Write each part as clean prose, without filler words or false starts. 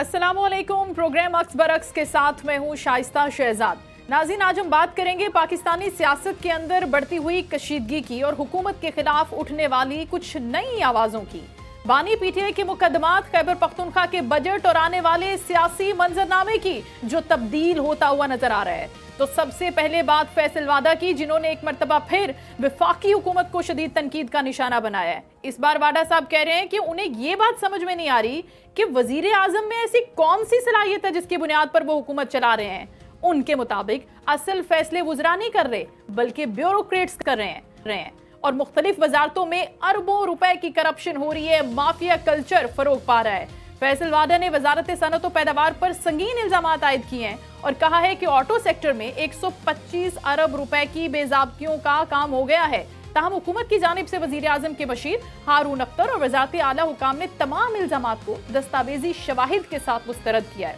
अस्सलामुअलैकुम। प्रोग्राम अक्स बरक्स के साथ मैं हूं शाइस्ता शहजाद। नाज़रीन, आज हम बात करेंगे पाकिस्तानी सियासत के अंदर बढ़ती हुई कशीदगी की और हुकूमत के खिलाफ उठने वाली कुछ नई आवाज़ों की। बानी पीटीआई के मुकदमात, खैबर पख्तूनख्वा के बजट और आने वाले सियासी मंजरनामे की जो तब्दील होता हुआ नजर आ रहा है। तो सबसे पहले बात फैसल वाडा की, जिन्होंने एक मरतबा फिर वफाकी हुकूमत को शदीद तनकीद का निशाना बनाया है। इस बार वाडा साहब कह रहे हैं कि उन्हें ये बात समझ में नहीं आ रही कि वजीर आजम में ऐसी कौन सी सलाहियत है जिसकी बुनियाद पर वो हुकूमत चला रहे हैं। उनके मुताबिक असल फैसले वुज़रा नहीं कर रहे बल्कि ब्यूरोक्रेट्स कर रहे हैं और मुख्तलिफ वजारतों में अरबों रुपए की करप्शन हो रही है। माफिया कल्चर फरोग पा रहा है। फैसल वाडा ने वजारत सनअत और पैदावार पर संगीन इल्जाम आयद किए हैं और कहा है कि ऑटो सेक्टर में 125 अरब रुपए की बेज़ाब्तियों का काम हो गया है। ताहम हुकूमत की जानिब से वजीर आजम के मशीर हारून अख्तर और वजारत आला हुकाम ने तमाम इल्जामात को दस्तावेजी शवाहिद के साथ मुस्तरद किया है।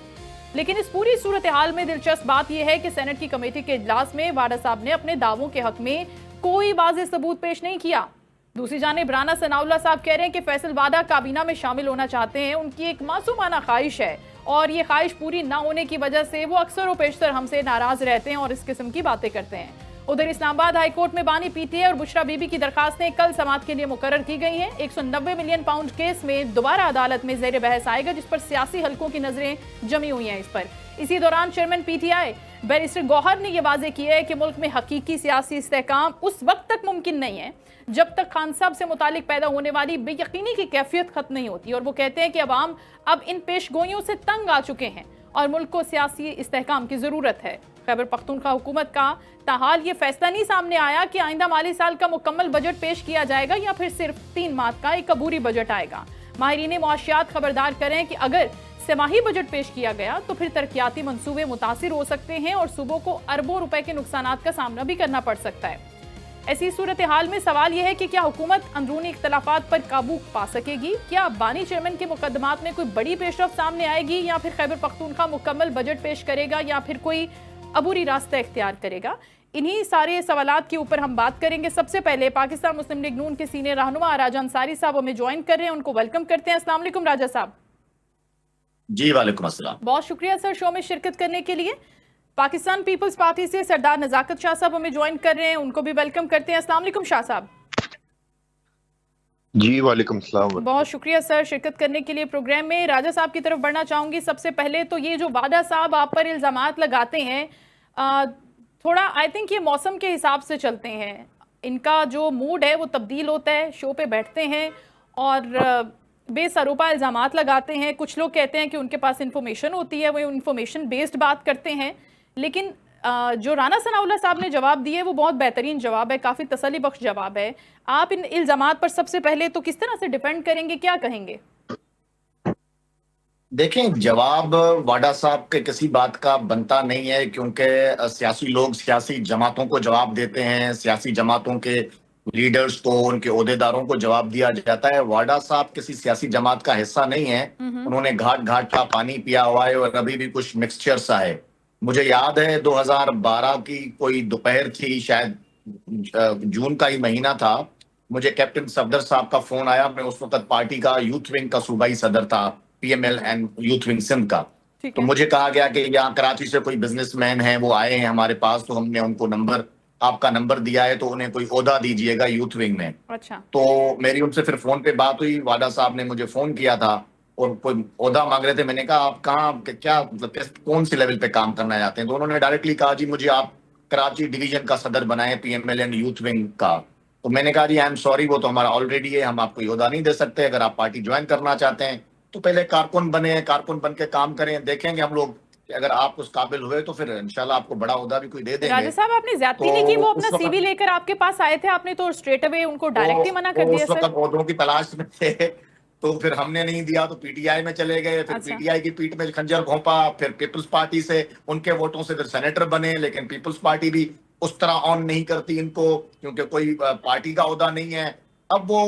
लेकिन इस पूरी सूरत हाल में दिलचस्प बात यह है कि सेनेट की कमेटी के इजलास में वाडा साहब ने अपने दावों के हक में कोई वाज़ेह सबूत पेश नहीं किया। दूसरी जानिब राना सनाउल्लाह साहब कह रहे हैं कि फैसल वाडा काबीना में शामिल होना चाहते हैं। उनकी एक मासूमाना ख्वाहिश है और ये ख्वाहिश पूरी ना होने की वजह से वो अक्सर व पेशतर हमसे नाराज रहते हैं और इस किस्म की बातें करते हैं। उधर इस्लामाबाद हाई कोर्ट में बानी पीटीआई और बुशरा बीबी की दरखास्तें कल समाअत के लिए मुकर्रर की गई हैं। 190 मिलियन पाउंड केस में दोबारा अदालत में ज़ेर बहस आएगा, जिस पर सियासी हलकों की नजरें जमी हुई हैं इस पर। इसी दौरान चेयरमैन पीटीआई बैरिस्टर गौहर ने यह वाजे किया है कि मुल्क में हकीकी सियासी इस्तेहकाम उस वक्त तक मुमकिन नहीं है जब तक खान साहब से मुतालिक पैदा होने वाली बेयकीनी की कैफियत खत्म नहीं होती। और वो कहते हैं कि अवाम अब इन पेशगोइयों से तंग आ चुके हैं और मुल्क को सियासी इस्तेहकाम की जरूरत है। खैबर पख्तूनख्वा हुकूमत का ताहाल ये फैसला नहीं सामने आया कि आइंदा माली साल का मुकम्मल बजट पेश किया जाएगा या फिर सिर्फ 3 माह का एक अबूरी बजट आएगा। माहिरीन मुआशियात खबरदार करें कि अगर तिमाही बजट पेश किया गया तो फिर तरक्याती मंसूबे मुतासिर हो सकते हैं और सूबों को अरबों रुपए के नुकसानात का सामना भी करना पड़ सकता है। ऐसी सूरत हाल में सवाल यह है कि क्या हुकूमत अंदरूनी इख्तलाफात पर काबू पा सकेगी? क्या बानी चेयरमैन के मुकदमात में कोई बड़ी पेशरफ सामने आएगी या फिर खैबर पख्तूनख्वा मुकम्मल बजट पेश करेगा या फिर कोई अबूरी रास्ता इख्तियार करेगा? इन्हीं सारे सवालात के ऊपर हम बात करेंगे। सबसे पहले पाकिस्तान मुस्लिम लीग नून के सीनियर रहनुमा राजा अंसारी साहब हमें ज्वाइन कर रहे हैं, उनको वेलकम करते हैं। अस्सलाम वालेकुम राजा साहब। जी वालेकुम अस्सलाम। बहुत शुक्रिया सर शो में शिरकत करने के लिए। पाकिस्तान पीपल्स पार्टी से सरदार नजाकत शाह साहब हमें ज्वाइन कर रहे हैं, उनको भी वेलकम करते हैं। अस्सलाम वालेकुम शाह साहब। जी वालेकुम सलाम। बहुत शुक्रिया सर शिरकत करने के लिए प्रोग्राम में। राजा साहब की तरफ बढ़ना चाहूंगी। सबसे पहले तो ये जो वाडा साहब आप पर इल्जामात लगाते हैं, थोड़ा आई थिंक ये मौसम के हिसाब से चलते हैं। इनका जो मूड है वो तब्दील होता है, शो पे बैठते हैं और बेसरोपा इल्जामात लगाते हैं। कुछ लोग कहते हैं कि उनके पास इंफॉर्मेशन होती है, वो इंफॉर्मेशन बेस्ड बात करते हैं। लेकिन जो राना सनाउल्लाह साहब ने जवाब दिए वो बहुत बेहतरीन जवाब है, काफ़ी तसल्ली बख्श जवाब है। आप इन इल्जामात पर सबसे पहले तो किस तरह से डिफेंड करेंगे, क्या कहेंगे? देखें, जवाब वाडा साहब के किसी बात का बनता नहीं है, क्योंकि सियासी लोग सियासी जमातों को जवाब देते हैं, सियासी जमातों के लीडर्स को, उनके ओहदेदारों को जवाब दिया जाता है। वाडा साहब किसी सियासी जमात का हिस्सा नहीं है। उन्होंने घाट घाट का पानी पिया हुआ है और अभी भी कुछ मिक्सचर सा है। मुझे याद है 2012 की कोई दोपहर थी, शायद जून का ही महीना था। मुझे कैप्टन सफदर साहब का फोन आया। मैं उस वक्त पार्टी का यूथ विंग का सूबाई सदर था, PML and youth wing Sindh का। तो मुझे कहा गया कि यहाँ कराची से कोई बिजनेसमैन है, वो आए हैं हमारे पास, तो हमने उनको आपका नंबर दिया है, तो उन्हें कोई ओहदा दीजिएगा यूथ विंग में। अच्छा। तो मेरी उनसे फिर फोन पे बात हुई। वाडा साहब ने मुझे फोन किया था और कोई ओहदा मांग रहे थे। मैंने कहा आप कहाँ, क्या मतलब कौन सी लेवल पे काम करना चाहते हैं? तो उन्होंने डायरेक्टली कहा जी मुझे आप कराची डिवीजन का सदर बनाए, पीएमएल एंड यूथ विंग का। तो मैंने कहा जी आई एम सॉरी, वो तो हमारा ऑलरेडी है, हम आपको ओहदा नहीं दे सकते। अगर आप पार्टी ज्वाइन करना चाहते हैं तो पहले कारकुन बने, कारकुन बन के काम करें, देखेंगे हम लोग अगर आप उस काबिल हुए तो फिर इंशाल्लाह आपको बड़ा ओहदा भी कोई दे देंगे। राजा साहब, आपने ज्यादती नहीं की, वो अपना सीवी लेकर आपके पास आए थे, आपने तो स्ट्रेट अवे उनको डायरेक्टली मना कर दिया। उस वक्त ओहदों की तलाश में थे, तो फिर हमने नहीं दिया तो पीटीआई में चले गए। फिर पीटीआई की पीठ में खंजर घोंपा। फिर पीपल्स पार्टी से उनके वोटों से फिर सेनेटर बने, लेकिन पीपल्स पार्टी भी उस तरह ऑन नहीं करती इनको, क्योंकि कोई पार्टी का ओहदा नहीं है। अब वो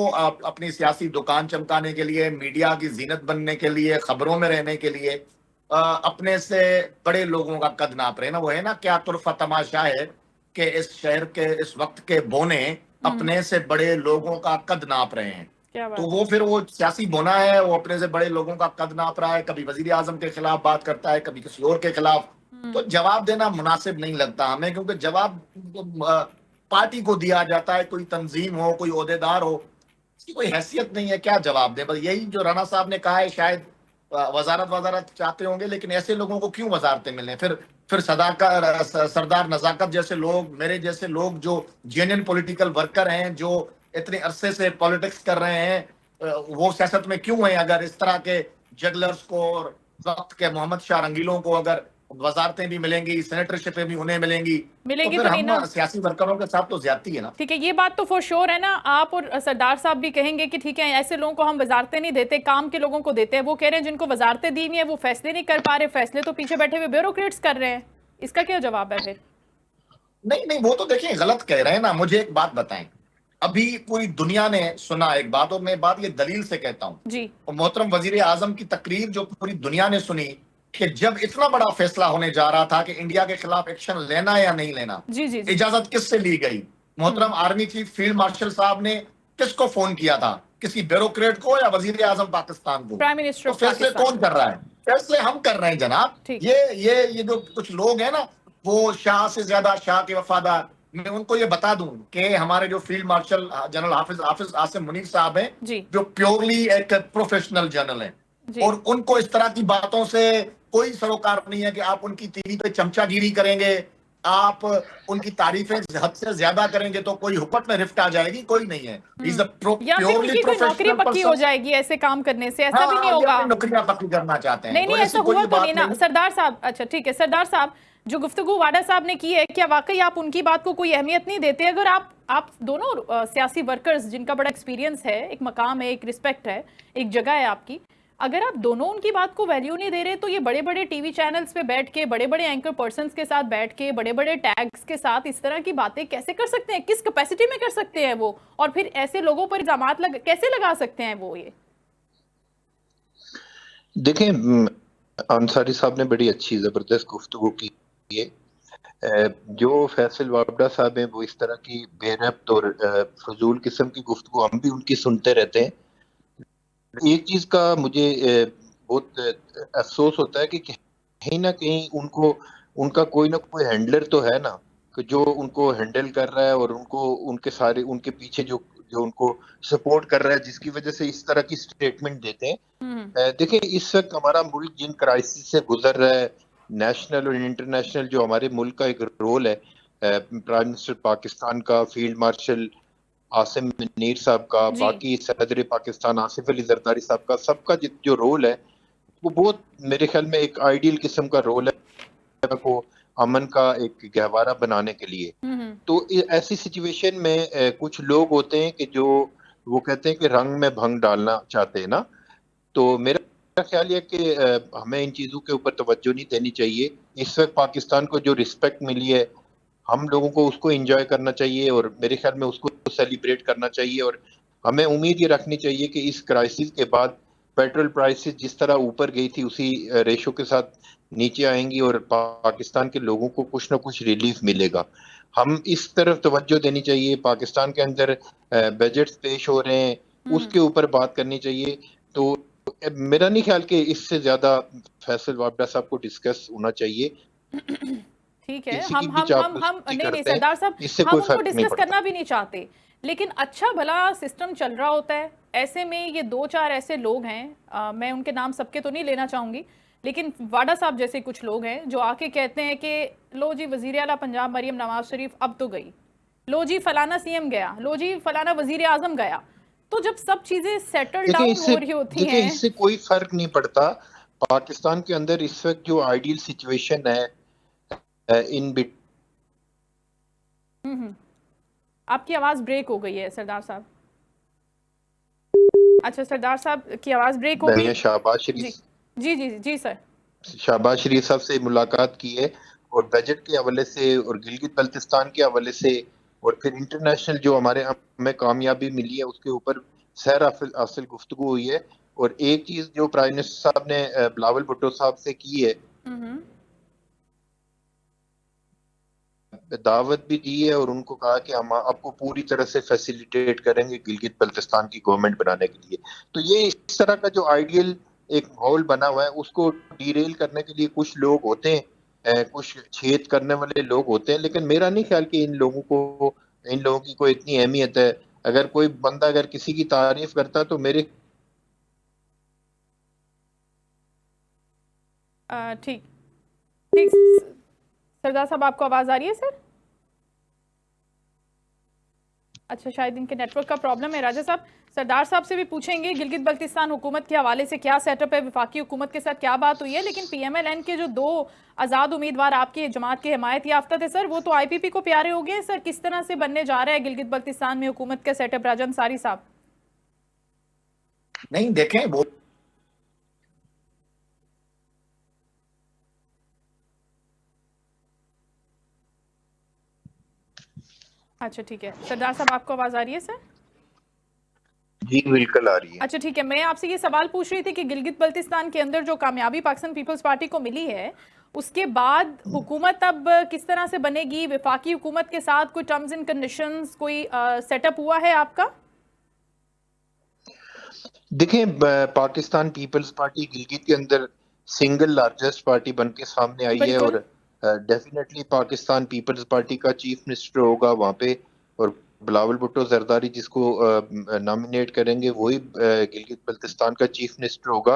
अपनी सियासी दुकान चमकाने के लिए, मीडिया की जीनत बनने के लिए, खबरों में रहने के लिए अपने से बड़े लोगों का कद नाप रहे हैं ना। वो है ना, क्या तुरफा तमाशा है कि इस शहर के इस वक्त के बोने अपने से बड़े लोगों का कद नाप रहे हैं। क्या तो बात वो है। फिर वो सियासी बोना है, वो अपने से बड़े लोगों का कद नाप रहा है, कभी वजीर आजम के खिलाफ बात करता है, कभी किसी और के खिलाफ। तो जवाब देना मुनासिब नहीं लगता हमें, क्योंकि जवाब पार्टी को दिया जाता है, कोई तंजीम हो, कोई ओहदेदार हो, इसकी कोई हैसियत नहीं है, क्या जवाब दे। बस यही जो राणा साहब ने कहा है, शायद वजारत वजारत चाहते होंगे, लेकिन ऐसे लोगों को क्यों वजारतें मिले। फिर सरदार नजाकत जैसे लोग, मेरे जैसे लोग जो जेन्युइन पॉलिटिकल वर्कर हैं, जो इतने अरसे से पॉलिटिक्स कर रहे हैं, वो सियासत में क्यों हैं। अगर इस तरह के जगलर्स को और वक्त के मोहम्मद शाह रंगीलों को अगर वजारतें भी मिलेंगी, सेनेटरशिपें भी उन्हें मिलेंगी, तो मिलेगी फिर तो नहीं ना। हम सियासी वर्करों के साथ तो ज्यादती है ना। ठीक है, ये बात तो फॉर श्योर है ना। आप और सरदार साहब भी कहेंगे कि ठीक है, ऐसे लोगों को हम वजारतें नहीं देते, काम के लोगों को देते हैं। वो कह रहे हैं जिनको वजारतें दी हुई है वो फैसले नहीं कर पा रहे, फैसले तो पीछे बैठे हुए ब्यूरोक्रेट्स कर रहे हैं। इसका क्या जवाब है फिर? नहीं नहीं, वो तो देखिए गलत कह रहे हैं ना। मुझे एक बात बताएं, अभी पूरी दुनिया ने सुना एक बात, और मैं बात ये दलील से कहता हूं, जी और मोहतरम वजीर आजम की तकरीर जो पूरी दुनिया ने सुनी, कि जब इतना बड़ा फैसला होने जा रहा था कि इंडिया के खिलाफ एक्शन लेना या नहीं लेना, जी जी जी। इजाजत किससे ली गई। मोहतरम आर्मी चीफ फील्ड मार्शल साहब ने किसको फोन किया था, किसी ब्यूरोक्रेट को या वजीर आजम पाकिस्तान को। प्राइम मिनिस्टर तो ऑफ फैसले पाकिस्तान कौन को। कर रहा है? फैसले हम कर रहे हैं जनाब। ठीक। ये जो कुछ लोग हैं ना, वो शाह से ज्यादा शाह के वफादार। मैं उनको ये बता दूं कि हमारे जो फील्ड मार्शल जनरल हाफिज हाफिज आसिम मुनीर साहब हैं, जी जो प्योरली एक प्रोफेशनल जनरल हैं, जी। और उनको इस तरह की बातों से कोई सरोकार नहीं है कि आप उनकी टीवी पे चमचागिरी करेंगे, आप उनकी तारीफें हद से ज्यादा करेंगे तो कोई हुकूमत में रिफ्ट आ जाएगी, कोई नहीं है। इज अ या फिर प्योरली उनकी कोई नौकरी प्रोफेशनल पक्की हो पर्सन। जाएगी ऐसे काम करने से, ऐसा भी नहीं हाँ, ये होगा। अपनी नौकरियां पक्की करना चाहते हैं, नहीं तो नहीं, ऐसी ऐसा हुआ कोई तो नहीं बात ना नहीं। सरदार साहब। अच्छा ठीक है सरदार साहब, जो गुफ्तगू वाडा साहब ने की है, क्या वाकई आप उनकी बात को कोई अहमियत नहीं देते? अगर आप दोनों सियासी वर्कर्स जिनका बड़ा एक्सपीरियंस है, एक मकाम है, एक रिस्पेक्ट है, एक जगह है आपकी, अगर आप दोनों उनकी बात को वैल्यू नहीं दे रहे, तो ये बड़े बड़े टीवी चैनल्स पे बैठ के, बड़े बड़े एंकर पर्संस के साथ बैठ के, बड़े बड़े टैग्स के साथ इस तरह की बातें कैसे कर सकते हैं? किस कैपेसिटी में कर सकते हैं वो? और फिर ऐसे लोगों पर इल्जाम कैसे लगा सकते हैं वो? ये देखें, अंसारी साहब ने बड़ी अच्छी जबरदस्त गुफ्तगू की है। जो फैसल वाबडा साहब हैं वो इस तरह की बेरब्त और फजूल किस्म की गुफ्तगू हम भी उनकी सुनते रहते हैं। एक चीज का मुझे बहुत अफसोस होता है कि कहीं ना कहीं उनको उनका कोई ना कोई हैंडलर तो है ना, कि जो उनको हैंडल कर रहा है और उनको उनके पीछे जो जो उनको सपोर्ट कर रहा है, जिसकी वजह से इस तरह की स्टेटमेंट देते हैं। देखिए, इस वक्त हमारा मुल्क जिन क्राइसिस से गुजर रहा है, नेशनल और इंटरनेशनल, जो हमारे मुल्क का एक रोल है, प्राइम मिनिस्टर पाकिस्तान का, फील्ड मार्शल आसिम मुनीर साहब का, जी। बाकी सदर पाकिस्तान आसिफ अली जरदारी साहब का, सबका जो रोल है वो बहुत मेरे ख्याल में एक आइडियल किस्म का रोल है को अमन का एक गहवारा बनाने के लिए। तो ऐसी सिचुएशन में कुछ लोग होते हैं कि जो वो कहते हैं कि रंग में भंग डालना चाहते हैं ना। तो मेरा ख्याल ये कि हमें इन चीज़ों के ऊपर तवज्जो नहीं देनी चाहिए। इस वक्त पाकिस्तान को जो रिस्पेक्ट मिली है, हम लोगों को उसको एंजॉय करना चाहिए और मेरे ख्याल में उसको सेलिब्रेट करना चाहिए। और हमें उम्मीद ये रखनी चाहिए कि इस क्राइसिस के बाद पेट्रोल प्राइसेस जिस तरह ऊपर गई थी उसी रेशो के साथ नीचे आएंगी और पाकिस्तान के लोगों को कुछ ना कुछ रिलीफ मिलेगा। हम इस तरफ तवज्जो देनी चाहिए। पाकिस्तान के अंदर बजट्स पेश हो रहे हैं, उसके ऊपर बात करनी चाहिए। तो मेरा नहीं ख्याल कि इससे ज्यादा फैसल वाबडा साहब को डिस्कस होना चाहिए। ठीक है, किसी की हम भी हम हम हम चापलूसी नहीं नहीं करते हैं, सरदार साहब, इससे हम कोई उनको फर्क नहीं डिस्कस पड़ता। करना भी नहीं चाहते, लेकिन अच्छा भला सिस्टम चल रहा होता है। ऐसे में ये दो चार ऐसे लोग हैं, मैं उनके नाम सबके तो नहीं लेना चाहूंगी, लेकिन वाडा साहब जैसे कुछ लोग हैं जो आके कहते हैं कि लो जी वजीर आला पंजाब मरियम नवाज शरीफ अब तो गई, लो जी फलाना सीएम गया, लो जी फलाना वजीर आजम गया। तो जब सब चीजें सेटल डाउन हो रही होती हैं। इससे कोई फर्क नहीं पड़ता। पाकिस्तान के अंदर इस वक्त जो आइडियल सिचुएशन है इन बिट आपकी आवाज ब्रेक हो गई है सरदार साहब। अच्छा सरदार साहब की आवाज ब्रेक हो गई। शहबाज जी शरीफ जी जी जी सर। शहबाज शरीफ साहब से मुलाकात की है, और बजट के हवाले से और गिलगित बल्तिस्तान के हवाले से और फिर इंटरनेशनल जो हमें कामयाबी मिली है उसके ऊपर सैर हासिल गुफ्तगू हुई है। और एक चीज जो प्राइम मिनिस्टर साहब ने बिलावल भुट्टो साहब से की है, दावत भी दी है और उनको कहा कि हम आपको पूरी तरह से फैसिलिटेट करेंगे गिलगित बल्तिस्तान की गवर्नमेंट बनाने के लिए। तो ये इस तरह का जो आइडियल एक माहौल बना हुआ है उसको डीरेल करने के लिए कुछ लोग होते हैं, कुछ छेद करने वाले लोग होते हैं, लेकिन मेरा नहीं ख्याल कि इन लोगों की कोई इतनी अहमियत है। अगर कोई बंदा अगर किसी की तारीफ करता तो मेरे ठीक ठीक सरदार साहब, आपको आवाज आ रही है सर? अच्छा, शायद इनके नेटवर्क का प्रॉब्लम है। राजा साहब, सरदार साहब से भी पूछेंगे गिलगित बल्तिस्तान हुकूमत के हवाले से क्या सेटअप है, वफाकी हुकूमत के साथ क्या बात हुई है। लेकिन पीएमएलएन के जो 2 आज़ाद उम्मीदवार आपकी जमात के हिमायत याफ्ता थे सर, वो तो आईपीपी को प्यारे हो गए सर। किस तरह से बनने जा रहा है गिलगित बल्तिस्तान में हुकूमत का सेटअप, राजा अंसारी साहब? नहीं, देखें वो अच्छा ठीक है सरदार साहब, आपको आवाज आ रही है सर? जी बिल्कुल आ रही है। अच्छा ठीक है, मैं आपसे ये सवाल पूछ रही थी कि गिलगित बल्तिस्तान के अंदर जो कामयाबी पाकिस्तान पीपल्स पार्टी को मिली है, उसके बाद हुकूमत अब किस तरह से बनेगी? वफाकी हुकूमत के साथ कोई टर्म्स एंड कंडीशंस, कोई सेटअप हुआ है आपका? देखिए, पाकिस्तान पीपल्स पार्टी गिलगित के अंदर सिंगल लार्जेस्ट पार्टी बन के सामने आई है और डेफिनेटली पाकिस्तान पीपल्स पार्टी का चीफ मिनिस्टर होगा वहाँ पे, और बिलावल भुट्टो जरदारी जिसको नॉमिनेट करेंगे वही गिलगित बल्तिस्तान का चीफ मिनिस्टर होगा।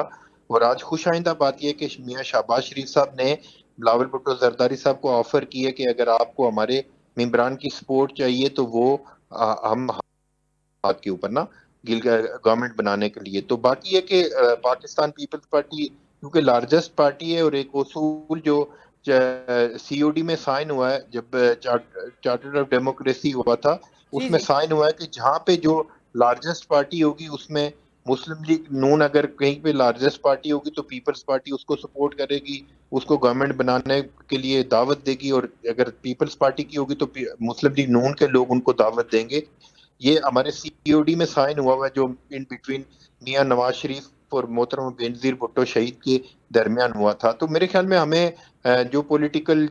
और आज खुश आइंदा बात यह है कि मियां शहबाज शरीफ साहब ने बिलावल भुट्टो जरदारी साहब को ऑफर की है कि अगर आपको हमारे मेंबरान की सपोर्ट चाहिए तो वो हम हाथ के ऊपर ना गवर्नमेंट बनाने के लिए। तो बाकी है कि पाकिस्तान पीपल्स पार्टी क्योंकि लार्जेस्ट पार्टी है और एक उसूल जो सीओडी में साइन हुआ है जब चार्टर ऑफ डेमोक्रेसी हुआ था, उसमें साइन हुआ है कि जहाँ पे जो लार्जेस्ट पार्टी होगी उसमें मुस्लिम लीग नून अगर कहीं पे लार्जेस्ट पार्टी होगी तो पीपल्स पार्टी उसको सपोर्ट करेगी, उसको गवर्नमेंट बनाने के लिए दावत देगी, और अगर पीपल्स पार्टी की होगी तो मुस्लिम लीग नून के लोग उनको दावत देंगे। ये हमारे सीओडी में साइन हुआ है जो इन बिटवीन मियां नवाज शरीफ और मोहतरम बेनजीर भुट्टो शहीद के दरमियान हुआ था। तो मेरे ख्याल में हमें जो पॉलिटिकल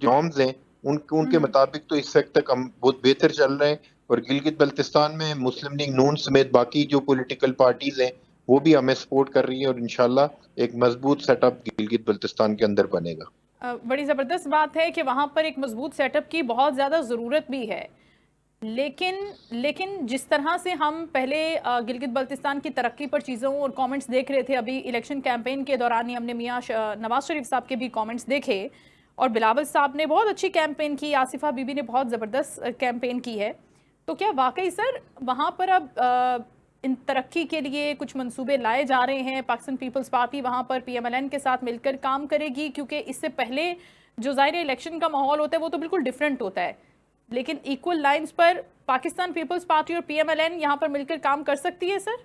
नॉर्म्स हैं उनके मुताबिक तो इस वक्त तक हम बहुत बेहतर चल रहे हैं, और गिलगित बल्तिस्तान में मुस्लिम लीग नून समेत बाकी जो पॉलिटिकल पार्टीज हैं वो भी हमें सपोर्ट कर रही है, और इंशाल्लाह एक मजबूत सेटअप गिलगित बल्तिस्तान के अंदर बनेगा। बड़ी ज़बरदस्त बात है कि वहाँ पर एक मजबूत सेटअप की बहुत ज़्यादा ज़रूरत भी है। लेकिन जिस तरह से हम पहले गिलगित बल्तिस्तान की तरक्की पर चीज़ों और कमेंट्स देख रहे थे, अभी इलेक्शन कैंपेन के दौरान ही हमने मियां नवाज शरीफ साहब के भी कमेंट्स देखे, और बिलावल साहब ने बहुत अच्छी कैंपेन की, आसिफा बीबी ने बहुत ज़बरदस्त कैंपेन की है। तो क्या वाकई सर वहाँ पर अब इन तरक्की के लिए कुछ मंसूबे लाए जा रहे हैं? पाकिस्तान पीपल्स पार्टी वहाँ पर पीएमएलएन के साथ मिलकर काम करेगी? क्योंकि इससे पहले जो ज़ाहिर इलेक्शन का माहौल होता है वो तो बिल्कुल डिफरेंट होता है, लेकिन इक्वल लाइंस पर पाकिस्तान पीपल्स पार्टी और पीएमएलएन यहाँ पर मिलकर काम कर सकती है सर?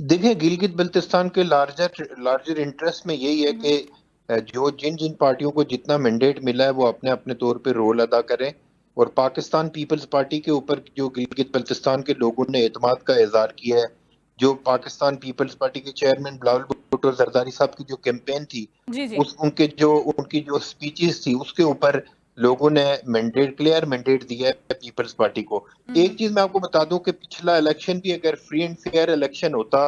देखिए, गिलगित बल्तिस्तान के लार्जर इंटरेस्ट में यही है कि जो जिन जिन पार्टियों को जितना मैंडेट मिला है वो अपने अपने तौर पे रोल अदा करें, और पाकिस्तान पीपल्स पार्टी के ऊपर जो गिलगित बल्तिस्तान के लोगों ने एतमाद का इजहार किया है, जो पाकिस्तान पीपल्स पार्टी के चेयरमैन बिलावल भुट्टो जरदारी साहब की जो कैंपेन थी, उनकी जो स्पीचेस थी उसके ऊपर लोगों ने क्लियर मैंडेट दिया है पीपल्स पार्टी को। एक चीज मैं आपको बता दूं कि पिछला इलेक्शन भी अगर फ्री एंड फेयर इलेक्शन होता,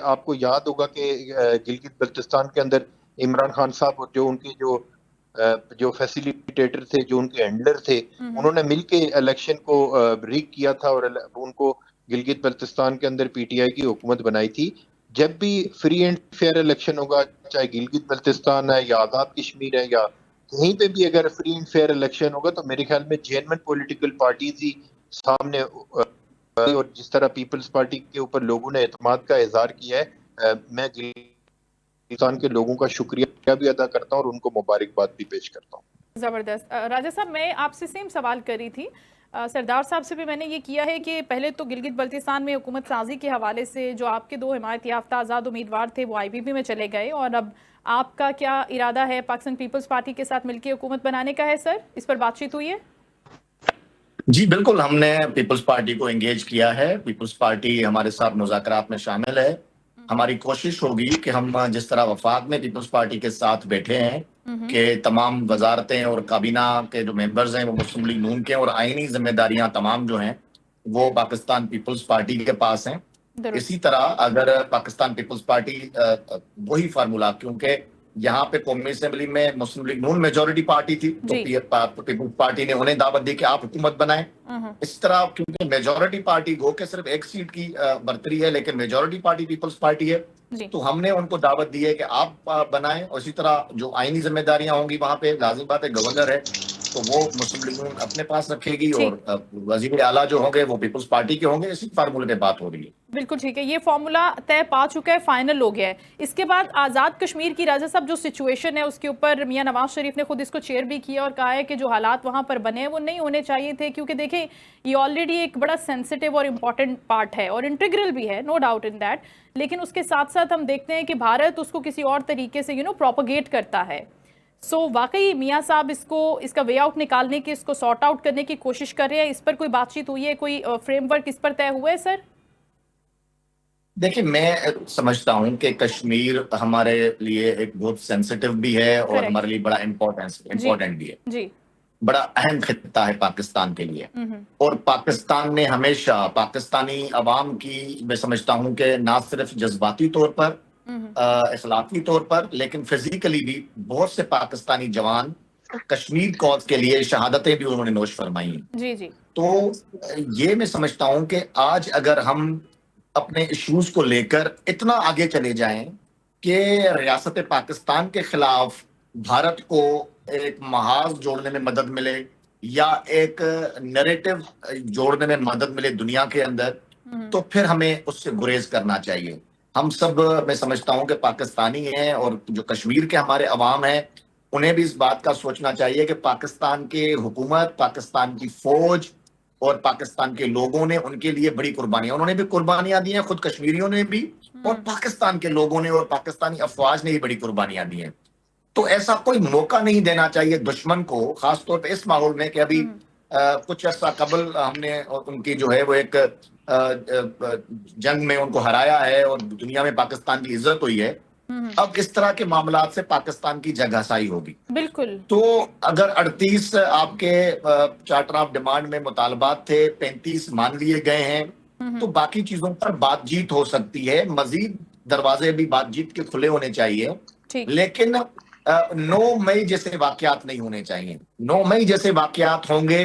आपको याद होगा कि गिलगित बल्तिस्तान के अंदर इमरान खान साहब और जो उनके जो फैसिलिटेटर थे, जो उनके हैंडलर थे, उन्होंने मिलके इलेक्शन को रिग किया था और उनको गिलगित बल्तिस्तान के अंदर पीटीआई की हुकूमत बनाई थी। जब भी फ्री एंड फेयर इलेक्शन होगा, चाहे गिलगित बल्तिस्तान है या आजाद कश्मीर है या कहीं पे भी अगर फ्री एंड फेयर इलेक्शन होगा, तो मेरे ख्याल में जेन्युइन पॉलिटिकल पार्टीज ही सामने, और जिस तरह पीपल्स पार्टी के ऊपर लोगों ने एतमाद का इजहार किया है, मैं गिलगित के लोगों का शुक्रिया भी अदा करता हूँ और उनको मुबारकबाद भी पेश करता हूँ। ज़बरदस्त। राजा साहब, मैं आपसे सेम सवाल कर रही थी, सरदार साहब से भी मैंने ये किया है कि पहले तो गिलगित बल्तिस्तान में हुकूमत साजी के हवाले से जो आपके 2 हिमायत याफ्ता आज़ाद उम्मीदवार थे वो आईपीपी में चले गए, और अब आपका क्या इरादा है पाकिस्तान पीपल्स पार्टी के साथ मिलकर हुकूमत बनाने का है सर? इस पर बातचीत हुई है? जी बिल्कुल, हमने पीपल्स पार्टी को एंगेज किया है। पीपल्स पार्टी हमारे साथ मुज़ाकरात में शामिल है। हमारी कोशिश होगी कि हम जिस तरह वफाक में पीपल्स पार्टी के साथ बैठे हैं, कि तमाम वजारतें और काबीना के जो मेंबर्स हैं वो मुस्लिम लीग नून के, और आईनी जिम्मेदारियां तमाम जो हैं वो पाकिस्तान पीपल्स पार्टी के पास हैं। दुरुस्त। इसी तरह अगर पाकिस्तान पीपल्स पार्टी वही फार्मूला, क्योंकि यहाँ पे कौमी असेंबली में मुस्लिम लीग नून मेजोरिटी पार्टी थी, तो जी। पीपल्स पार्टी ने उन्हें दावत दी कि आप हुकूमत बनाएं। इस तरह क्योंकि मेजोरिटी पार्टी गो के सिर्फ एक सीट की बर्तरी है, लेकिन मेजोरिटी पार्टी पीपल्स पार्टी है, जी। तो हमने उनको दावत दी है कि आप बनाएं। और इसी तरह जो आईनी जिम्मेदारियां होंगी वहां पे लाजिम बात है गवर्नर है तो वो मुस्लिम लीग नून अपने पास रखेगी, ठीक। और वजीर आला जो होंगे वो पीपल्स पार्टी के होंगे। इसी फार्मूले पे बात हो रही है। बिल्कुल ठीक है, ये फॉर्मूला तय पा चुका है, फाइनल हो गया है। इसके बाद आज़ाद कश्मीर की राजा साहब जो सिचुएशन है उसके ऊपर मियां नवाज शरीफ ने खुद इसको चेयर भी किया और कहा है कि जो हालात वहां पर बने हैं वो नहीं होने चाहिए थे, क्योंकि देखें ये ऑलरेडी एक बड़ा सेंसिटिव और इम्पॉर्टेंट पार्ट है और इंटीग्रल भी है, नो डाउट इन दैट। लेकिन उसके साथ साथ हम देखते हैं कि भारत उसको किसी और तरीके से प्रोपोगेट करता है। सो वाकई मियां साहब इसका वे आउट निकालने की, इसको सॉर्ट आउट करने की कोशिश कर रहे हैं। इस पर कोई बातचीत हुई है, कोई फ्रेमवर्क इस पर तय हुआ है सर? देखिए, मैं समझता हूं कि कश्मीर हमारे लिए एक बहुत सेंसिटिव भी है और Correct. हमारे लिए बड़ा इम्पोर्टेंट भी है। जी। बड़ा अहम खित्ता है पाकिस्तान के लिए, और पाकिस्तान ने हमेशा पाकिस्तानी अवाम की, मैं समझता हूं कि ना सिर्फ जज्बाती तौर पर, इखलाकी तौर पर, लेकिन फिजिकली भी बहुत से पाकिस्तानी जवान कश्मीर कॉज के लिए शहादतें भी उन्होंने नोश फरमाई हैं। जी जी। तो ये मैं समझता हूं कि आज अगर हम अपने इश्यूज को लेकर इतना आगे चले जाएं कि रियासत पाकिस्तान के खिलाफ भारत को एक महाज जोड़ने में मदद मिले या एक नैरेटिव जोड़ने में मदद मिले दुनिया के अंदर, तो फिर हमें उससे गुरेज करना चाहिए। हम सब, मैं समझता हूं कि पाकिस्तानी हैं और जो कश्मीर के हमारे अवाम हैं उन्हें भी इस बात का सोचना चाहिए कि पाकिस्तान के हुकूमत, पाकिस्तान की फौज और पाकिस्तान के लोगों ने उनके लिए बड़ी कुर्बानियां, उन्होंने भी कुर्बानियां दी हैं, खुद कश्मीरियों ने भी, और पाकिस्तान के लोगों ने और पाकिस्तानी अफवाज ने भी बड़ी कुर्बानियां दी हैं। तो ऐसा कोई मौका नहीं देना चाहिए दुश्मन को, खासतौर पे इस माहौल में कि अभी कुछ अर्सा कबल हमने उनकी जो है वो एक जंग में उनको हराया है और दुनिया में पाकिस्तान की इज्जत हुई है। अब इस तरह के मामलात से पाकिस्तान की जगहसाई होगी। बिल्कुल। तो अगर 38 आपके चार्टर ऑफ डिमांड में मुतालबात थे, 35 मान लिए गए हैं, तो बाकी चीजों पर बातचीत हो सकती है। मजीद दरवाजे भी बातचीत के खुले होने चाहिए, लेकिन 9 मई जैसे वाकयात नहीं होने चाहिए। 9 मई जैसे वाकयात होंगे,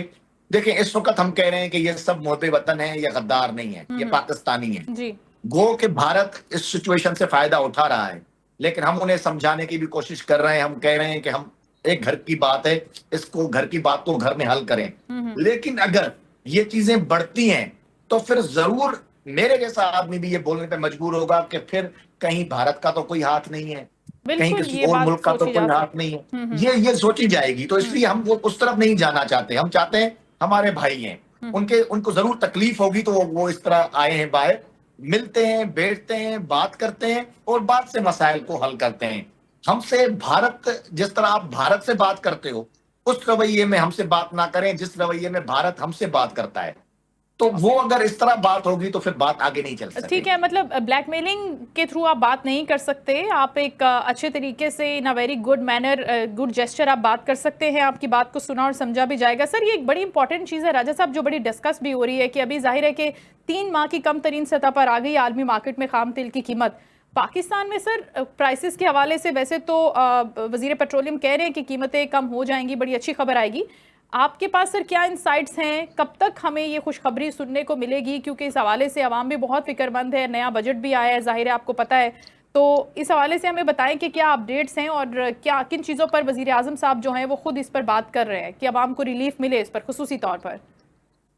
देखिए इस वक्त हम कह रहे हैं कि ये सब मोहब्बे वतन है, ये गद्दार नहीं है, ये पाकिस्तानी है जी। गो कि भारत इस सिचुएशन से फायदा उठा रहा है, लेकिन हम उन्हें समझाने की भी कोशिश कर रहे हैं। हम कह रहे हैं कि हम एक घर की बात है, इसको घर की बात को घर में हल करें। लेकिन अगर ये चीजें बढ़ती हैं तो फिर जरूर मेरे जैसा आदमी भी ये बोलने पे मजबूर होगा कि फिर कहीं भारत का तो कोई हाथ नहीं है, कहीं किसी और मुल्क का तो कोई हाथ नहीं है, ये सोची जाएगी। तो इसलिए हम वो उस तरफ नहीं जाना चाहते। हम चाहते हैं हमारे भाई हैं, उनको जरूर तकलीफ होगी तो वो इस तरह आए हैं बाहर, मिलते हैं, बैठते हैं, बात करते हैं और बात से मसाइल को हल करते हैं। हमसे भारत, जिस तरह आप भारत से बात करते हो उस रवैये में हमसे बात ना करें जिस रवैये में भारत हमसे बात करता है। तो वो अगर इस तरह बात होगी तो फिर बात आगे नहीं चल सकती। ठीक है, मतलब ब्लैकमेलिंग के थ्रू आप बात नहीं कर सकते, आप एक अच्छे तरीके से in a very good manner, good gesture आप बात कर सकते हैं, आपकी बात को सुना और समझा भी जाएगा। सर ये एक बड़ी इंपॉर्टेंट चीज़ है राजा साहब, जो बड़ी डिस्कस भी हो रही है कि अभी जाहिर है कि 3 माह की कम तरीन सतह पर आ गई आलमी मार्केट में खाम तेल की कीमत। पाकिस्तान में सर प्राइसेस के हवाले से वैसे तो वजीर पेट्रोलियम कह रहे हैं कि कीमतें कम हो जाएंगी, बड़ी अच्छी खबर आएगी। आपके पास सर क्या इनसाइट्स हैं, कब तक हमें ये खुशखबरी सुनने को मिलेगी? क्योंकि इस हवाले से आवाम भी बहुत फिक्रमंद है, नया बजट भी आया है, जाहिर है आपको पता है। तो इस हवाले से हमें बताएं कि क्या अपडेट्स हैं और क्या किन चीज़ों पर वजीर आज़म साहब जो हैं वो खुद इस पर बात कर रहे हैं कि आवाम को रिलीफ मिले इस पर खुसूसी तौर पर।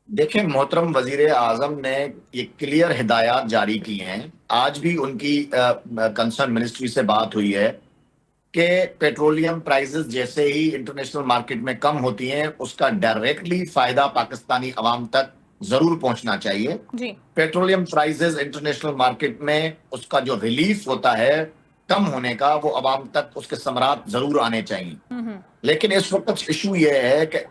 देखिए, मोहतरम वजीर आजम ने ये क्लियर हिदायत जारी की हैं। आज भी उनकी कंसर्न मिनिस्ट्री से बात हुई है कि पेट्रोलियम प्राइसेस जैसे ही इंटरनेशनल मार्केट में कम होती हैं उसका डायरेक्टली फायदा पाकिस्तानी अवाम तक जरूर पहुंचना चाहिए जी। पेट्रोलियम प्राइसेस इंटरनेशनल मार्केट में उसका जो रिलीफ होता है कम होने का, वो अवाम तक उसके समरात जरूर आने चाहिए। लेकिन इस वक्त इशू ये है कि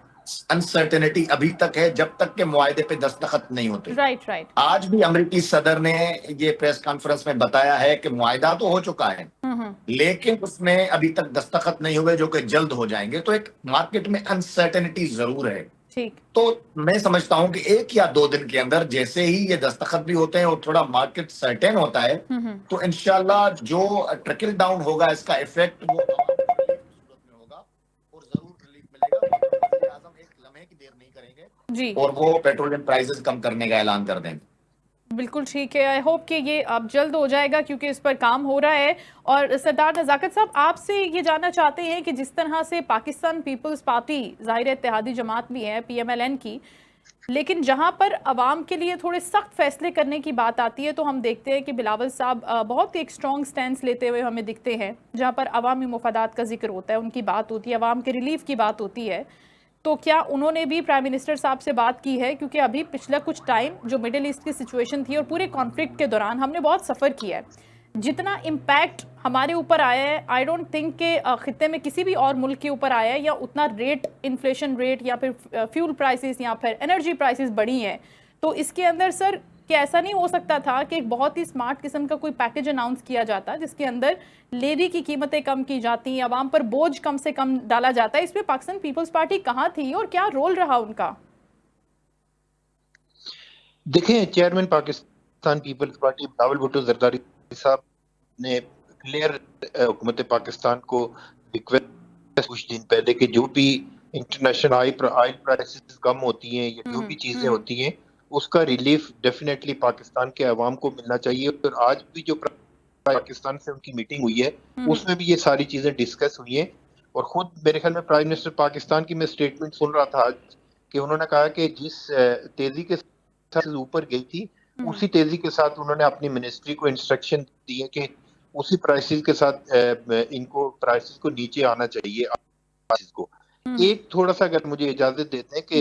अनसर्टेनिटी अभी तक है जब तक के मुआहदे पे दस्तखत नहीं होते। Right right. आज भी अमेरिकी सदर ने ये प्रेस कॉन्फ्रेंस में बताया है कि मुआहदा तो हो चुका है, लेकिन उसमें अभी तक दस्तखत नहीं हुए, जो कि जल्द हो जाएंगे। तो एक मार्केट में अनसर्टेनिटी जरूर है। ठीक। तो मैं समझता हूं कि 1 या 2 दिन के अंदर जैसे ही ये दस्तखत भी होते हैं और थोड़ा मार्केट सर्टेन होता है, तो इंशाल्लाह जो ट्रिकल डाउन होगा इसका इफेक्ट वो सूरत में होगा और जरूर रिलीफ मिलेगा। वज़ीर आज़म एक लम्हे की देर नहीं करेंगे जी। और वो पेट्रोलियम प्राइसेस कम करने का ऐलान कर देंगे। बिल्कुल ठीक है। आई होप कि ये अब जल्द हो जाएगा क्योंकि इस पर काम हो रहा है। और सरदार नज़ाकत साहब, आपसे ये जानना चाहते हैं कि जिस तरह से पाकिस्तान पीपल्स पार्टी ज़ाहिर इत्तेहादी जमात भी है PMLN की, लेकिन जहां पर अवाम के लिए थोड़े सख्त फैसले करने की बात आती है तो हम देखते हैं कि बिलावल साहब बहुत ही एक स्ट्रॉन्ग स्टैंड लेते हुए हमें दिखते हैं। जहां पर अवामी मुफादात का जिक्र होता है, उनकी बात होती है, अवाम के रिलीफ की बात होती है, तो क्या उन्होंने भी प्राइम मिनिस्टर साहब से बात की है? क्योंकि अभी पिछला कुछ टाइम जो मिडिल ईस्ट की सिचुएशन थी और पूरे कॉन्फ्लिक्ट के दौरान हमने बहुत सफ़र किया है, जितना इम्पैक्ट हमारे ऊपर आया है आई डोंट थिंक के खित्ते में किसी भी और मुल्क के ऊपर आया है, या उतना रेट, इन्फ्लेशन रेट या फिर फ्यूल प्राइसेस या फिर एनर्जी प्राइसेस बढ़ी हैं। तो इसके अंदर सर क्या ऐसा नहीं हो सकता था कि एक बहुत ही स्मार्ट किस्म का कोई पैकेज अनाउंस किया जाता जिसके अंदर लेवी की कीमतें कम की जाती, आवाम पर बोझ कम से कम डाला जाता? इसमें पाकिस्तान पीपल्स पार्टी कहाँ थी और क्या रोल रहा उनका? देखें, चेयरमैन पाकिस्तान पीपल्स पार्टी बिलावल भुट्टो जरदारी साहब ने क्लियर हुकूमत पाकिस्तान को रिक्वेस्ट कुछ दिन पहले कि जो भी इंटरनेशनल ऑयल प्राइसेस कम होती हैं या जो भी चीजें होती हैं उसका रिलीफ डेफिनेटली पाकिस्तान के अवाम को मिलना चाहिए। और आज भी जो पाकिस्तान से उनकी मीटिंग हुई है उसमें भी ये सारी चीजें डिस्कस हुई हैं। और खुद मेरे ख्याल में प्राइम मिनिस्टर पाकिस्तान की मैं स्टेटमेंट सुन रहा था आज कि उन्होंने कहा कि जिस तेजी के साथ ऊपर गई थी उसी तेजी के साथ उन्होंने अपनी मिनिस्ट्री को इंस्ट्रक्शन दी है कि उसी प्राइसेस के साथ इनको प्राइसेस को नीचे आना चाहिए को। एक थोड़ा सा अगर मुझे इजाजत देते हैं कि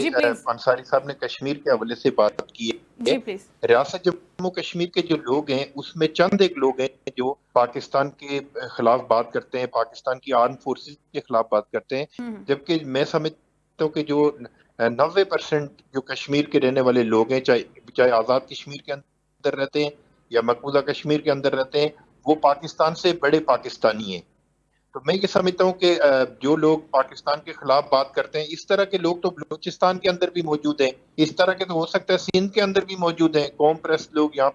अंसारी साहब ने कश्मीर के हवाले से बात की है। रियासत जम्मू कश्मीर के जो लोग हैं उसमें चंद एक लोग हैं जो पाकिस्तान के खिलाफ बात करते हैं, पाकिस्तान की आर्म फोर्सेस के खिलाफ बात करते हैं, जबकि मैं समझता हूँ कि जो 90% जो कश्मीर के रहने वाले लोग हैं, चाहे आज़ाद कश्मीर के अंदर रहते हैं या मकबूजा कश्मीर के अंदर रहते हैं, वो पाकिस्तान से बड़े पाकिस्तानी हैं। तो मैं ये समझता हूँ कि जो लोग पाकिस्तान के खिलाफ बात करते हैं, इस तरह के लोग तो बलूचिस्तान के अंदर भी मौजूद हैं, इस तरह के तो हो सकता है सिंध के अंदर भी मौजूद हैं। कौम प्रेस लोग यहाँ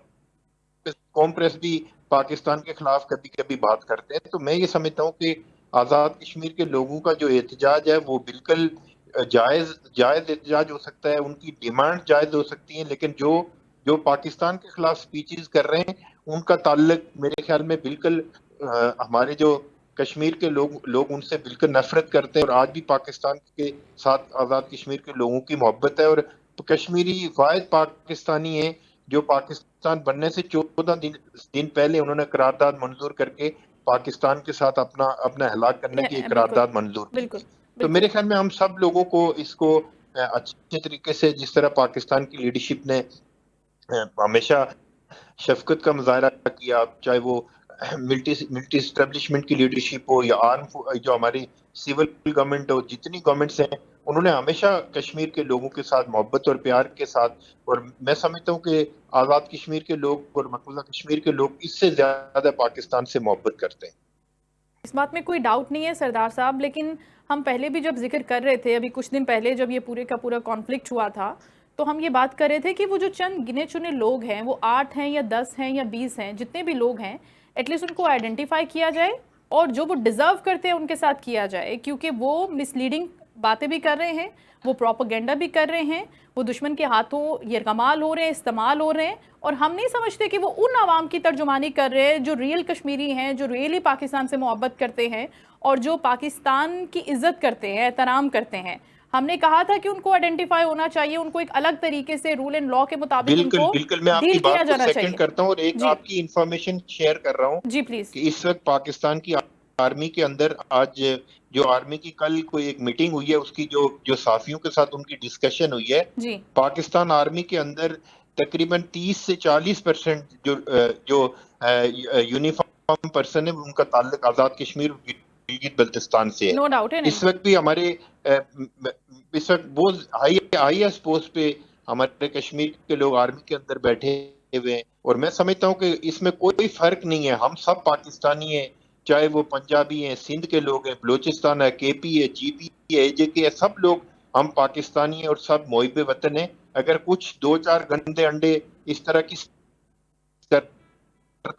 पे, कौम प्रेस भी पाकिस्तान के खिलाफ कभी कभी बात करते हैं। तो मैं ये समझता हूँ कि आज़ाद कश्मीर के लोगों का जो एहतजाज है वो बिल्कुल जायज एहतजाज हो सकता है, उनकी डिमांड जायज हो सकती है, लेकिन जो पाकिस्तान के खिलाफ स्पीचेस कर रहे हैं उनका ताल्लुक मेरे ख्याल में बिल्कुल हमारे जो कश्मीर के लोग उनसे बिल्कुल नफरत करते हैं। और आज भी पाकिस्तान के साथ आज़ाद कश्मीर के लोगों की मोहब्बत है। और कश्मीरी वाहिद पाकिस्तानी है जो पाकिस्तान बनने से 14 दिन पहले उन्होंने करारदाद मंजूर करके पाकिस्तान के साथ अपना हलाक करने की करारदाद मंजूर की। तो मेरे ख्याल में हम सब लोगों को इसको अच्छे तरीके से, जिस तरह पाकिस्तान की लीडरशिप ने हमेशा शफकत का मुजाहरा किया, चाहे वो मिलिट्री एस्टेब्लिशमेंट की लीडरशिप हो या आर्म जो हमारी सिविल गवर्नमेंट हो, जितनी गवर्नमेंट्स हैं उन्होंने हमेशा कश्मीर के लोगों के साथ मोहब्बत और प्यार के साथ, और मैं समझता हूँ कि आज़ाद कश्मीर के लोग और मकबूजा कश्मीर के लोग इससे ज्यादा पाकिस्तान से मोहब्बत करते हैं। इस बात में कोई डाउट नहीं है सरदार साहब, लेकिन हम पहले भी जब जिक्र कर रहे थे, अभी कुछ दिन पहले जब ये पूरे का पूरा कॉन्फ्लिक्ट हुआ था, तो हम ये बात कर रहे थे कि वो जो चंद गिने चुने लोग हैं, वो 8 हैं या 10 हैं या 20 हैं, जितने भी लोग हैं एटलीस्ट उनको आइडेंटिफाई किया जाए और जो वो डिजर्व करते हैं उनके साथ किया जाए, क्योंकि वो मिसलीडिंग बातें भी कर रहे हैं, वो प्रोपेगेंडा भी कर रहे हैं, वो दुश्मन के हाथों यरगमाल हो रहे हैं, इस्तेमाल हो रहे हैं, और हम नहीं समझते कि वो उन आवाम की तर्जुमानी कर रहे हैं जो रियल कश्मीरी हैं, जो रियली पाकिस्तान से मोहब्बत करते हैं और जो पाकिस्तान की इज्जत करते हैं, एहतराम करते हैं। हमने कहा था कि उनको आइडेंटिफाई होना चाहिए, उनको एक अलग तरीके से रूल एंड लॉ के मुताबिक उनको बिल्कुल मैं आपकी बात को सेकंड करता हूं और एक आपकी इंफॉर्मेशन शेयर कर रहा हूं जी प्लीज। कि इस वक्त पाकिस्तान की आर्मी के अंदर आज जो आर्मी की कल कोई एक मीटिंग हुई है, उसकी जो साफियों के साथ उनकी डिस्कशन हुई है जी। पाकिस्तान आर्मी के अंदर तकरीबन 30 से 40% जो यूनिफॉर्म पर्सन है उनका ताल्लुक आजाद कश्मीर गिलगित बल्तिस्तान से है। नो डाउट है इस वक्त भी हमारे इस वक्त बहुत हाईएस्ट पोस्ट पे हमारे कश्मीर के लोग आर्मी के अंदर बैठे हुए हैं, और मैं समझता हूँ कि इसमें कोई फर्क नहीं है, हम सब पाकिस्तानी हैं, चाहे वो पंजाबी हैं, सिंध के लोग हैं, बलोचिस्तान है, केपी है, जीपी है, एजेके है, सब लोग हम पाकिस्तानी हैं और सब मोहिब वतन हैं। अगर कुछ 2-4 गंदे अंडे इस तरह की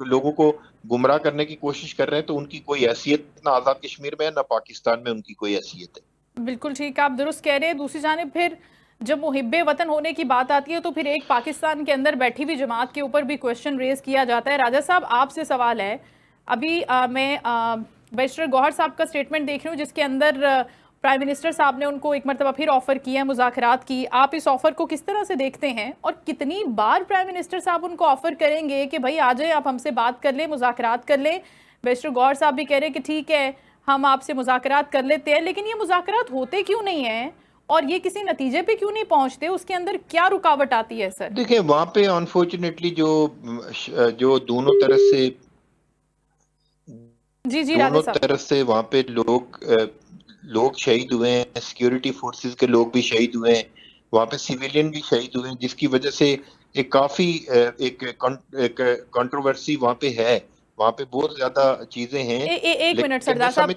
लोगों को गुमराह करने की कोशिश कर रहे हैं तो उनकी कोई हैसियत ना आजाद कश्मीर में है ना पाकिस्तान में उनकी कोई हैसियत है। बिल्कुल ठीक, आप दुरुस्त कह रहे हैं। दूसरी जानिब फिर जब मुहिब्बे वतन होने की बात आती है तो फिर एक पाकिस्तान के अंदर बैठी हुई जमात के ऊपर भी क्वेश्चन रेज किया जाता है। राजा साहब, आपसे सवाल है, अभी मैं बैरिस्टर गौहर साहब का स्टेटमेंट देख रही हूँ जिसके अंदर प्राइम मिनिस्टर साहब ने उनको एक मरतबा फिर ऑफर किया है मुज़ाकरात की। आप इस ऑफर को किस तरह से देखते हैं और कितनी बार प्राइम मिनिस्टर साहब उनको ऑफर करेंगे कि भाई आ जाए, आप हमसे बात कर लें, मुज़ाकरात कर लें? बैरिस्टर गौहर साहब भी कह रहे हैं कि ठीक है, हम आपसे मुज़ाकरात कर लेते हैं, लेकिन ये मुज़ाकरात होते क्यों नहीं हैं और ये किसी नतीजे पे क्यों नहीं पहुंचते? उसके अंदर क्या रुकावट आती है सर? देखिए, वहां पे अनफॉर्चुनेटली जो दोनों तरफ से वहां पे लोग शहीद हुए हैं, सिक्योरिटी फोर्सेस के लोग भी शहीद हुए हैं, वहां पे सिविलियन भी शहीद हुए हैं, जिसकी वजह से एक काफी एक कंट्रोवर्सी वहां पे है, वहां पे बहुत ज्यादा चीजें हैं। एक मिनट सरदार साहब,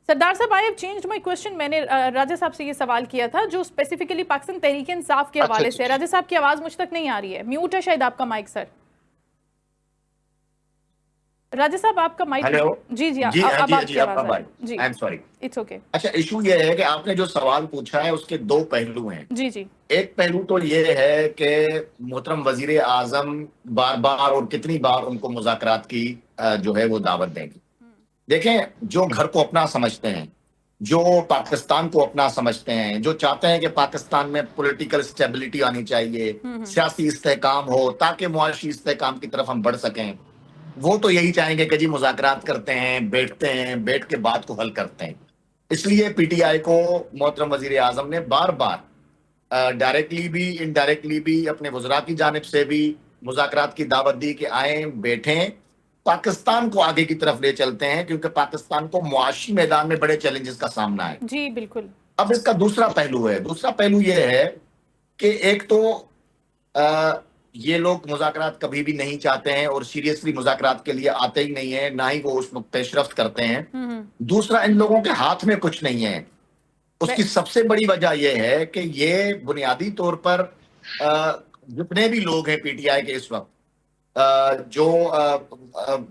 सरदार साहब, I have changed my question. मैंने राजा साहब से ये सवाल किया था जो स्पेसिफिकली पाकिस्तान तहरीक इंसाफ के हवाले से। राजा साहब की आवाज मुझ तक नहीं आ रही है, म्यूट है शायद आपका माइक। सर राजा साहब, आपका माइक। जी जी, अब आपकी आवाज है। जी, I am sorry, it's okay. अच्छा, इशू ये है कि आपने जो सवाल पूछा है उसके दो पहलू हैं। जी जी। एक पहलू तो ये है कि मोहतरम वजीर आजम बार बार और कितनी बार उनको मुज़ाकरात की जो है वो दावत देंगे। देखें, जो घर को अपना समझते हैं, जो पाकिस्तान को अपना समझते हैं, जो चाहते हैं कि पाकिस्तान में पॉलिटिकल स्टेबिलिटी आनी चाहिए, सियासी इस्तेहकाम हो ताकि मुआशी इस्तेहकाम की तरफ हम बढ़ सकें, वो तो यही चाहेंगे कि जी मुज़ाकरात करते हैं, बैठते हैं, बैठ के बात को हल करते हैं। इसलिए पीटीआई को मोहतरम वजीर आजम ने बार बार डायरेक्टली भी इनडायरेक्टली भी अपने वज़रा की जानिब से भी मुज़ाकरात की दावत दी कि आए, बैठें, पाकिस्तान को आगे की तरफ ले चलते हैं, क्योंकि पाकिस्तान को मुआशी मैदान में बड़े चैलेंजेस का सामना है। जी बिल्कुल। अब इसका दूसरा पहलू है। दूसरा पहलू ये है कि एक तो ये लोग मुज़ाकरात कभी भी नहीं चाहते हैं और सीरियसली मुज़ाकरात के लिए आते ही नहीं है, ना ही वो उसमें पेशरफ्त करते हैं। दूसरा, इन लोगों के हाथ में कुछ नहीं है। उसकी सबसे बड़ी वजह यह है कि ये बुनियादी तौर पर जितने भी लोग हैं पीटीआई के इस वक्त जो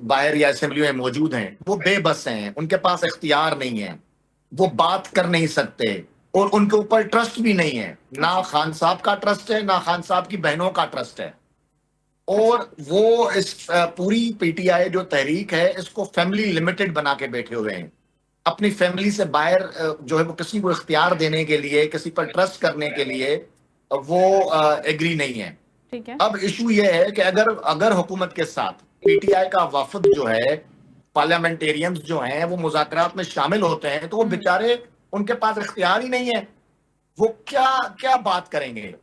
बाहर या असेंबली में मौजूद हैं, वो बेबस हैं, उनके पास इख्तियार नहीं है, वो बात कर नहीं सकते और उनके ऊपर ट्रस्ट भी नहीं है। ना खान साहब का ट्रस्ट है, ना खान साहब की बहनों का ट्रस्ट है। और वो इस पूरी पीटीआई जो तहरीक है इसको फैमिली लिमिटेड बना के बैठे हुए हैं। अपनी फैमिली से बाहर जो है वो किसी को इख्तियार देने के लिए, किसी पर ट्रस्ट करने के लिए वो एग्री नहीं है। ठीक है। अब इशू ये है कि अगर हुकूमत के साथ पीटीआई का वफद जो है, पार्लियामेंटेरियंस जो हैं, वो मुज़ाकरात में शामिल होते हैं तो वो बेचारे, उनके पास इख्तियार ही नहीं है, वो क्या बात करेंगे।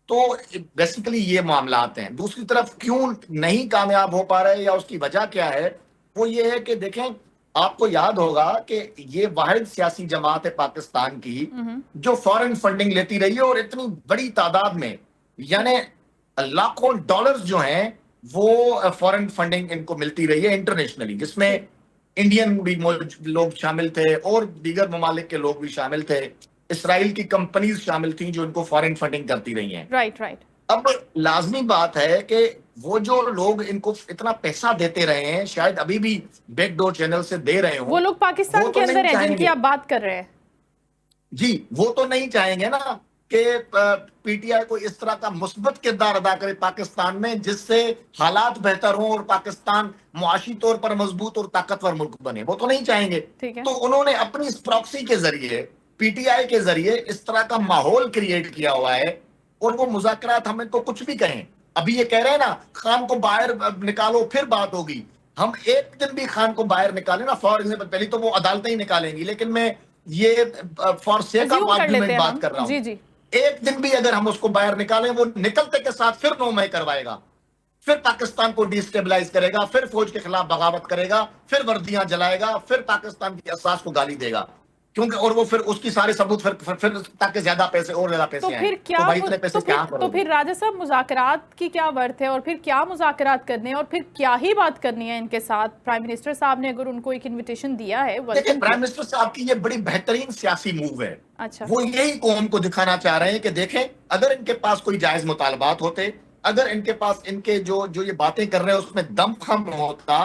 तो बेसिकली ये मामला आते हैं। दूसरी तरफ क्यों नहीं कामयाब हो पा रहे या उसकी वजह क्या है, वो ये है कि देखें, आपको याद होगा कि ये वाहिद सियासी जमात है पाकिस्तान की जो फॉरेन फंडिंग लेती रही है और इतनी बड़ी तादाद में, यानी लाखों डॉलर्स जो हैं वो फॉरेन फंडिंग इनको मिलती रही है इंटरनेशनली, जिसमें इंडियन भी लोग शामिल थे और दीगर ममालिक के लोग भी शामिल थे। इसराइल की कंपनीज शामिल थी जो इनको फॉरेन फंडिंग करती रही हैं। Right right. अब लाजमी बात है कि वो जो लोग इनको इतना पैसा देते रहे हैं, शायद अभी भी बैकडोर चैनल से दे रहे हो, वो लोग पाकिस्तान के अंदर हैं जिनकी आप बात कर रहे हैं। जी, वो तो नहीं चाहेंगे ना कि पीटीआई को इस तरह का मुस्बत किरदार अदा करे पाकिस्तान में, जिससे हालात बेहतर हों और पाकिस्तान मुआशी तौर पर मजबूत और ताकतवर मुल्क बने। वो तो नहीं चाहेंगे। तो उन्होंने अपनी इस प्रॉक्सी के जरिए, पीटीआई के जरिए इस तरह का माहौल क्रिएट किया हुआ है। और वो मुज़ाकरात, हम इनको कुछ भी कहें, अभी ये कह रहे हैं ना खान को बाहर निकालो फिर बात होगी, हम एक दिन भी खान को बाहर निकाले ना, फॉर एग्जाम्पल, पहले तो वो अदालतें ही निकालेंगी, लेकिन मैं ये फॉर सेक ऑफ आर्गुमेंट बात कर रहा हूं, एक दिन भी अगर हम उसको बाहर निकालें, वो निकलते के साथ फिर नो मैं करवाएगा, फिर पाकिस्तान को डिस्टेबलाइज करेगा, फिर फौज के खिलाफ बगावत करेगा, फिर वर्दियां जलाएगा, फिर पाकिस्तान की असास को गाली देगा, क्योंकि और वो फिर उसकी सारे सबूत फिर ताकि ज्यादा पैसे और ज्यादा पैसे तो आए। फिर क्या तो भाई इतने पैसे क्या तो फिर राजा साहब मुज़ाकरात की क्या वर्थ है, और फिर क्या मुज़ाकरात करने हैं, और फिर क्या ही बात करनी है इनके साथ? प्राइम मिनिस्टर साहब ने अगर उनको एक इन्विटेशन दिया है, देखिए प्राइम मिनिस्टर साहब की ये बड़ी बेहतरीन सियासी मूव है। अच्छा, वो यही कौम को दिखाना चाह रहे हैं कि देखें, अगर इनके पास कोई जायज मुतालबात होते, अगर इनके पास इनके जो ये बातें कर रहे हैं उसमें दम खम होता,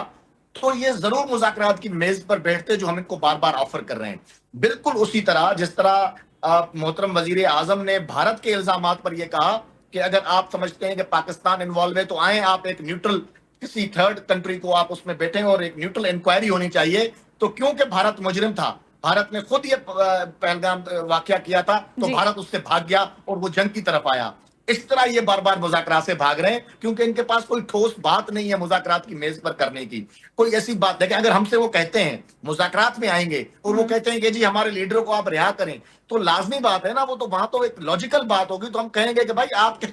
तो ये जरूर मुज़ाकरात की मेज पर बैठते जो हम इनको बार बार ऑफर कर रहे हैं। बिल्कुल उसी तरह जिस तरह मोहतरम वजीर आजम ने भारत के इल्जामात पर यह कहा कि अगर आप समझते हैं कि पाकिस्तान इन्वॉल्व है तो आए आप एक न्यूट्रल किसी थर्ड कंट्री को आप उसमें बैठे और एक न्यूट्रल इंक्वायरी होनी चाहिए। तो क्योंकि भारत मुजरिम था, भारत ने खुद ये पहलगाम वाकया किया था, तो भारत उससे भाग गया और वो जंग की तरफ आया। इस तरह ये बार बार मुज़ाकरात से भाग रहे हैं क्योंकि इनके पास कोई ठोस बात नहीं है मुज़ाकरात की मेज पर करने की। कोई ऐसी बात देखें, अगर हमसे वो कहते हैं मुज़ाकरात में आएंगे और वो कहते हैं कि जी हमारे लीडरों को आप रिहा करें, तो लाजमी बात है ना, वो तो वहां तो एक लॉजिकल बात होगी। तो हम कहेंगे कि भाई आपके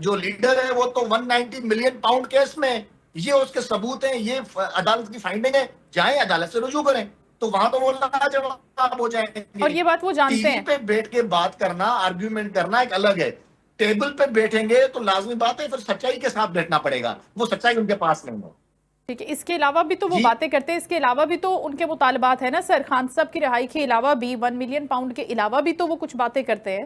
जो लीडर है वो तो 190 मिलियन पाउंड केस में, ये उसके सबूत हैं, ये अदालत की फाइंडिंग है, जाएं अदालत से रुजू करें, तो वहां तो वो लाजवाब हो जाएंगे। और ये बात वो जानते टीवी हैं। पे बैठ के बात करना, आर्ग्यूमेंट करना एक अलग है, टेबल पे बैठेंगे तो लाजमी बात है फिर सच्चाई के साथ बैठना पड़ेगा, वो सच्चाई उनके पास नहीं है। ठीक है, इसके अलावा भी तो वो बातें करते हैं, इसके अलावा भी तो उनके मुतालबात है ना सर, खान साहब की रिहाई के अलावा भी 1 मिलियन पाउंड के अलावा भी तो वो कुछ बातें करते हैं।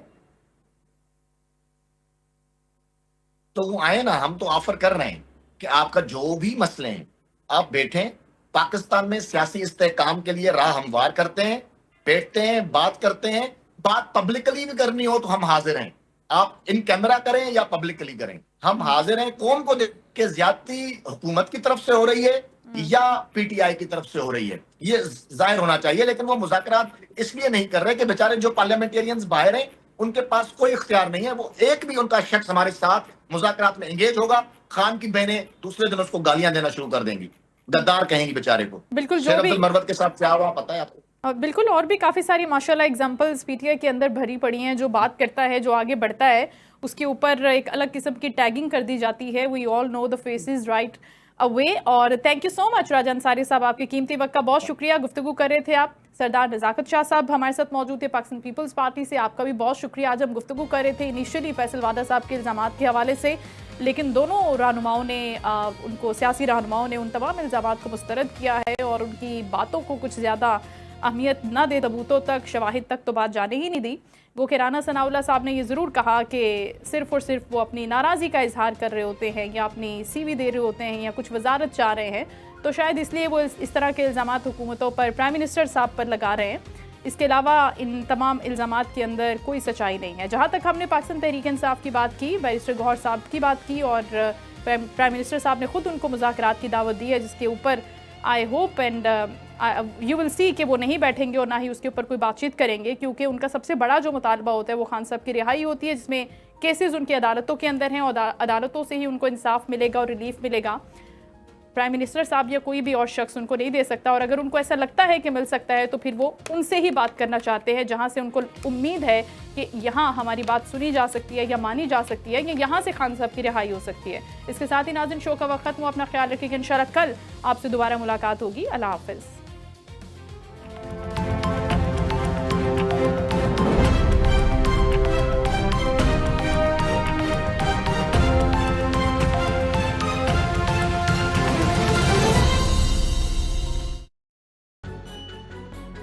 तो वो आए ना, हम तो ऑफर कर रहे हैं कि आपका जो भी मसले हैं आप बैठें, पाकिस्तान में सियासी इस्तेहकाम के लिए राह हमवार करते हैं, बैठते हैं, बात करते हैं, बात पब्लिकली भी करनी हो तो हम हाजिर हैं, आप इन कैमरा करें या पब्लिकली करें, हम हाजिर हैं। कौम को देख के ज्यादती हुकूमत की तरफ से हो रही है या पीटीआई की तरफ से हो रही है, ये जाहिर होना चाहिए। लेकिन वो मुज़ाकरात इसलिए नहीं कर रहे कि बेचारे जो पार्लियामेंटेरियंस बाहर हैं उनके पास कोई इख्तियार नहीं है, वो एक भी उनका शख्स हमारे साथ मुज़ाकरात में एंगेज होगा, खान की बहनें दूसरे दिन उसको गालियां देना शुरू कर देंगी, गद्दार कहेंगी बेचारे को। बिल्कुल, शेर अब्दुल मरवत के साथ क्या हुआ पता है आपको? बिल्कुल, और भी काफ़ी सारी माशाल्लाह एग्जांपल्स पीटीआई के अंदर भरी पड़ी हैं। जो बात करता है, जो आगे बढ़ता है, उसके ऊपर एक अलग किस्म की टैगिंग कर दी जाती है। We all know the faces right away. और thank you so much Raja Ansari साहब, आपके कीमती वक्त का बहुत शुक्रिया। गुफ्तगू कर रहे थे आप। सरदार नज़ाकत शाह साहब हमारे साथ मौजूद थे पाकिस्तान पीपल्स पार्टी से, आपका भी बहुत शुक्रिया। आज हम गुफ्तगू कर रहे थे इनिशियली फैसल वादा साहब के इल्ज़ामात के हवाले से, लेकिन दोनों रहनुमाओं ने उनको सियासी रहनुमाओं ने उन तमाम इल्ज़ामात को मुस्तरद किया है और उनकी बातों को कुछ ज़्यादा अहमियत न दे, सबूतों तक, शवाहिद तक तो बात जाने ही नहीं दी। गो के राना सनाउल्लाह साहब ने ये ज़रूर कहा कि सिर्फ़ और सिर्फ वो अपनी नाराज़गी का इजहार कर रहे होते हैं या अपनी सीवी दे रहे होते हैं या कुछ वजारत चाह रहे हैं, तो शायद इसलिए वो इस तरह के इल्ज़ामात हुकूमतों पर, प्राइम मिनिस्टर साहब पर लगा रहे हैं। इसके अलावा इन तमाम इल्ज़ामात के अंदर कोई सच्चाई नहीं है। जहाँ तक हमने पाकिस्तान तहरीक इंसाफ की बात की, बैरिस्टर गौहर साहब की बात की और प्राइम मिनिस्टर साहब ने खुद उनको मुज़ाकरात की दावत दी है, जिसके ऊपर I hope and you will see कि वो नहीं बैठेंगे और ना ही उसके ऊपर कोई बातचीत करेंगे, क्योंकि उनका सबसे बड़ा जो मुतालबा होता है वो खान साहब की रिहाई होती है, जिसमें केसेस उनकी अदालतों के अंदर हैं और अदालतों से ही उनको इंसाफ मिलेगा और रिलीफ मिलेगा। प्राइम मिनिस्टर साहब या कोई भी और शख्स उनको नहीं दे सकता, और अगर उनको ऐसा लगता है कि मिल सकता है तो फिर वो उनसे ही बात करना चाहते हैं जहां से उनको उम्मीद है कि यहाँ हमारी बात सुनी जा सकती है या मानी जा सकती है या यहाँ से खान साहब की रिहाई हो सकती है। इसके साथ ही नाज़रीन, शो का वक्त खत्म हुआ। अपना ख्याल रखिएगा। इंशाल्लाह कल आपसे दोबारा मुलाकात होगी। अल्लाह हाफ़िज़।